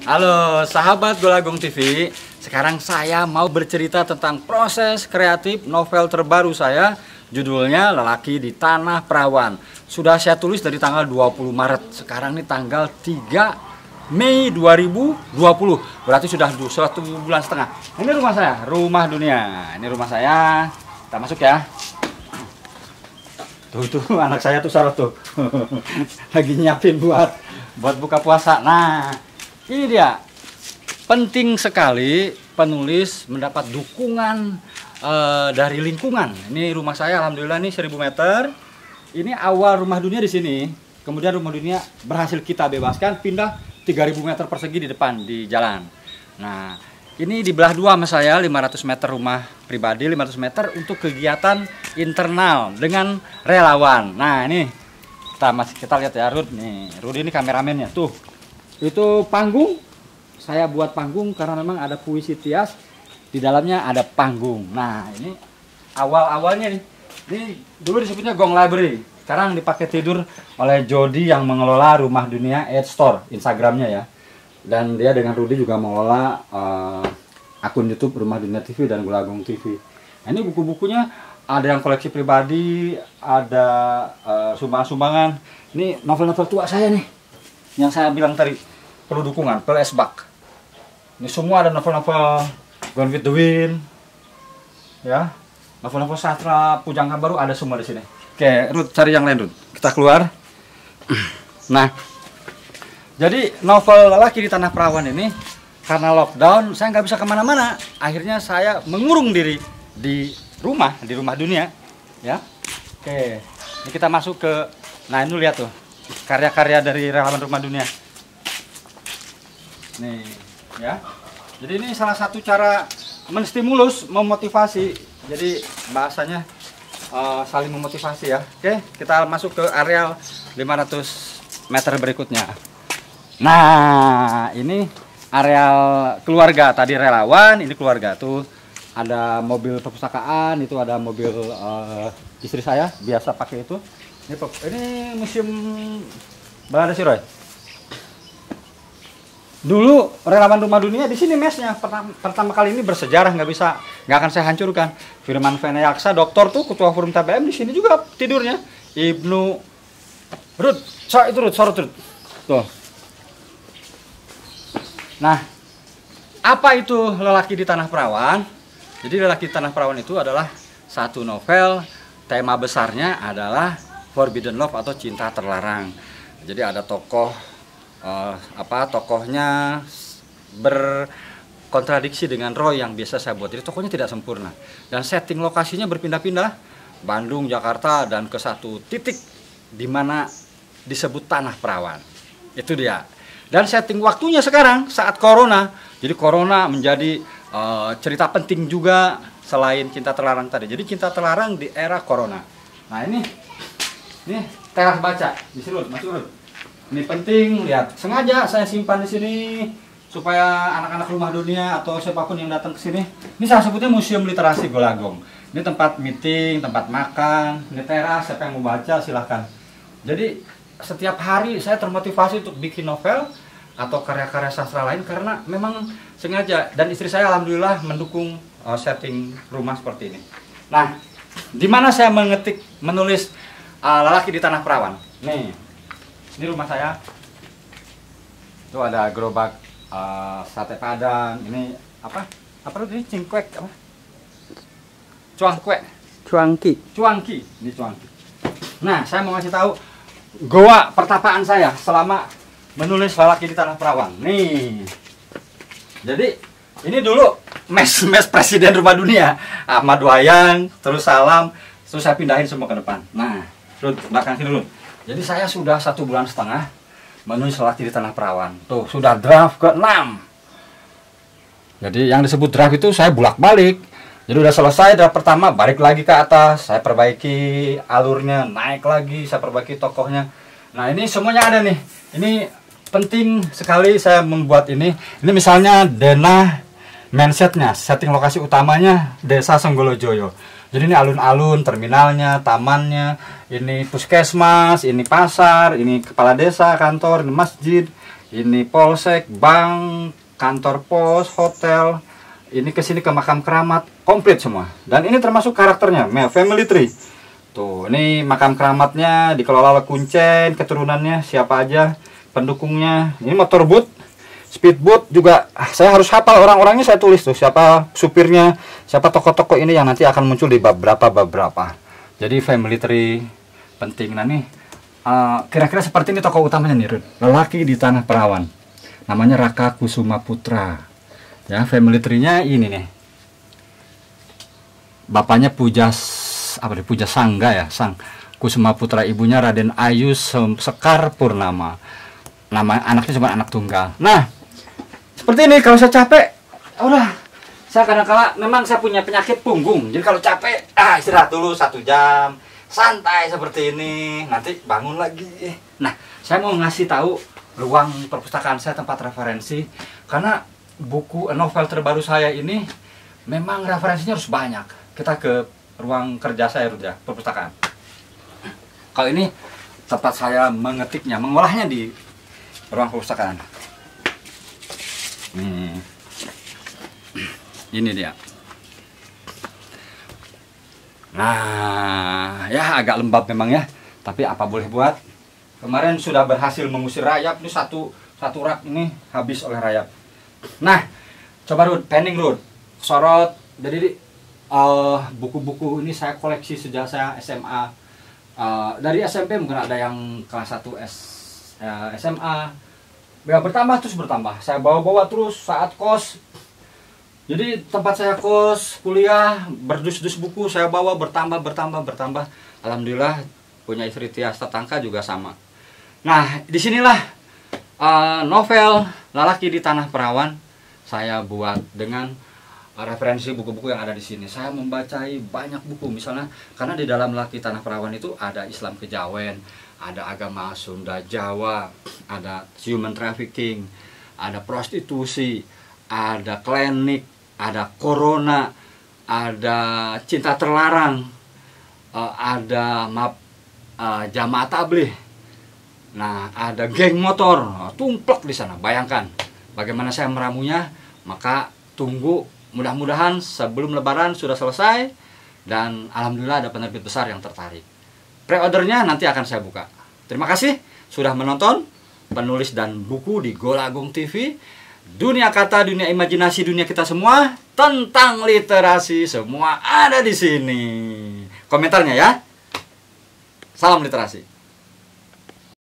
Halo sahabat Golagung TV. Sekarang saya mau bercerita tentang proses kreatif novel terbaru saya. Judulnya Lelaki di Tanah Perawan. Sudah saya tulis dari tanggal 20 Maret. Sekarang ini tanggal 3 Mei 2020. Berarti sudah 1,5 bulan. Ini rumah saya, rumah dunia. Ini rumah saya. Kita masuk ya. Tuh anak saya tuh Sarah tuh. Lagi nyiapin buat buka puasa. Nah, ini dia. Penting sekali penulis mendapat dukungan dari lingkungan. Ini rumah saya, alhamdulillah nih 1000 meter. Ini awal rumah dunia di sini. Kemudian rumah dunia berhasil kita bebaskan, pindah 3000 meter persegi di depan di jalan. Nah, ini dibelah dua sama saya, 500 meter rumah pribadi, 500 meter untuk kegiatan internal dengan relawan. Nah, ini kita lihat ya, Rud nih. Rud ini kameramennya tuh. Itu panggung. Saya buat panggung karena memang ada puisi Tias, di dalamnya ada panggung. Nah, ini awal-awalnya nih. Ini dulu disebutnya Gong Library. Sekarang dipakai tidur oleh Jody yang mengelola Rumah Dunia Ed Store, Instagramnya ya. Dan dia dengan Rudy juga mengelola akun YouTube Rumah Dunia TV dan Golagung TV. Nah, ini buku-bukunya ada yang koleksi pribadi, ada sumbangan-sumbangan. Ini novel-novel tua saya nih, yang saya bilang tadi perlu dukungan, perlu esbak. Ini semua ada novel-novel Gone with the Wind, ya, novel-novel sastra Pujangga Baru ada semua di sini. Oke, Ruth cari yang lain, Ruth. Kita keluar. Nah, jadi novel Lelaki di Tanah Perawan ini karena lockdown saya nggak bisa kemana-mana. Akhirnya saya mengurung diri di rumah dunia, ya. Oke, ini kita masuk ke. Nah, ini lihat tuh karya-karya dari relawan Rumah Dunia. Nih, ya. Jadi ini salah satu cara menstimulus, memotivasi. Jadi bahasanya saling memotivasi ya. Oke, kita masuk ke areal 500 meter berikutnya. Nah, ini areal keluarga. Tadi relawan, ini keluarga. Tuh ada mobil perpustakaan, itu ada mobil istri saya, biasa pakai itu. Ini museum Balada Siroy. Dulu relawan Rumah Dunia di sini mesnya pertama kali ini bersejarah, nggak akan saya hancurkan. Firman Venayaksa, doktor tuh ketua forum TBM di sini juga tidurnya. Ibnu Rud, sorot tuh. Nah, apa itu Lelaki di Tanah Perawan? Jadi Lelaki di Tanah Perawan itu adalah satu novel, tema besarnya adalah Forbidden Love atau cinta terlarang. Jadi ada tokohnya berkontradiksi dengan Roy yang biasa saya buat. Jadi tokohnya tidak sempurna. Dan setting lokasinya berpindah-pindah, Bandung, Jakarta, dan ke satu titik di mana disebut Tanah Perawan. Itu dia. Dan setting waktunya sekarang saat Corona. Jadi Corona menjadi cerita penting juga selain cinta terlarang tadi. Jadi cinta terlarang di era Corona. Nah, ini teras baca di sini, masuk. Ini penting, lihat. Sengaja saya simpan di sini supaya anak-anak Rumah Dunia atau siapapun yang datang ke sini. Ini saya sebutnya Museum Literasi Golagung. Ini tempat meeting, tempat makan, ini teras. Siapa yang mau baca silahkan. Jadi setiap hari saya termotivasi untuk bikin novel atau karya-karya sastra lain karena memang sengaja. Dan istri saya alhamdulillah mendukung setting rumah seperti ini. Nah, di mana saya menulis Lelaki di Tanah Perawan? Nih. Ini rumah saya. Itu ada gerobak sate padang. Ini apa? Apa ini? Cingkwek apa? Cuangki. Ini cuangki. Nah, saya mau ngasih tahu goa pertapaan saya selama menulis Lelaki di Tanah Perawan. Nih. Jadi, ini dulu mes Presiden Rumah Dunia. Ahmad Wayang, terus Salam, terus saya pindahin semua ke depan. Nah, belakang sini dulu. Jadi saya sudah 1,5 bulan menulis Lelaki di Tanah Perawan. Tuh, sudah draft ke-6. Jadi yang disebut draft itu saya bolak-balik. Jadi udah selesai draft pertama, balik lagi ke atas. Saya perbaiki alurnya, naik lagi, saya perbaiki tokohnya. Nah, ini semuanya ada nih. Ini penting sekali saya membuat ini. Ini misalnya denah mindsetnya, setting lokasi utamanya Desa Senggolojoyo. Jadi ini alun-alun, terminalnya, tamannya, ini puskesmas, ini pasar, ini kepala desa, kantor, ini masjid, Ini polsek, bank, kantor pos, hotel. Ini kesini ke makam keramat, komplit semua. Dan ini termasuk karakternya, family tree. Tuh, ini makam keramatnya dikelola oleh Kuncen, keturunannya siapa aja, pendukungnya. Ini motor boot, speedboat juga. Saya harus hafal orang-orangnya, saya tulis tuh siapa supirnya, siapa tokoh-tokoh ini yang nanti akan muncul di bab berapa. Jadi family tree penting. Nah nih, kira-kira seperti ini tokoh utamanya nih, Rud. Lelaki di tanah perawan. Namanya Raka Kusuma Putra. Ya, family tree-nya ini nih. Bapaknya Puja Sangga ya, Sang Kusuma Putra, ibunya Raden Ayu Sekar Purnama. Nama anaknya cuma anak tunggal. Nah, seperti ini kalau saya capek, udah. Saya kadang-kala memang saya punya penyakit punggung. Jadi kalau capek, istirahat dulu 1 jam. Santai seperti ini, nanti bangun lagi. Nah, saya mau ngasih tahu ruang perpustakaan saya, tempat referensi, karena buku novel terbaru saya ini memang referensinya harus banyak. Kita ke ruang kerja saya, Rud, ya, perpustakaan. Kalau ini tempat saya mengetiknya, mengolahnya di ruang perpustakaan. Ini dia. Nah, ya agak lembab memang ya, tapi apa boleh buat. Kemarin sudah berhasil mengusir rayap. Ini satu rak ini habis oleh rayap. Nah, coba Rud, pending Rud, sorot. Jadi buku-buku ini saya koleksi sejak saya SMA. Dari SMP mungkin ada yang kelas 1 SMA. Ya, bertambah terus bertambah. Saya bawa-bawa terus saat kos. Jadi tempat saya kos, kuliah, berdus-dus buku saya bawa bertambah. Alhamdulillah punya istri Tias Tatangka juga sama. Nah, disinilah novel Lelaki di Tanah Perawan saya buat dengan referensi buku-buku yang ada di sini. Saya membacai banyak buku, misalnya karena di dalam Lelaki Tanah Perawan itu ada Islam Kejawen, ada agama Sunda Jawa, ada human trafficking, ada prostitusi, ada klinik, ada corona, ada cinta terlarang, ada jamaah tabligh. Nah, ada geng motor, tumplek di sana. Bayangkan bagaimana saya meramunya. Maka tunggu, mudah-mudahan sebelum Lebaran sudah selesai dan alhamdulillah ada penerbit besar yang tertarik. Pre-ordernya nanti akan saya buka. Terima kasih sudah menonton Penulis dan Buku di Golagung TV. Dunia kata, dunia imajinasi, dunia kita semua tentang literasi semua ada di sini. Komentarnya ya. Salam literasi.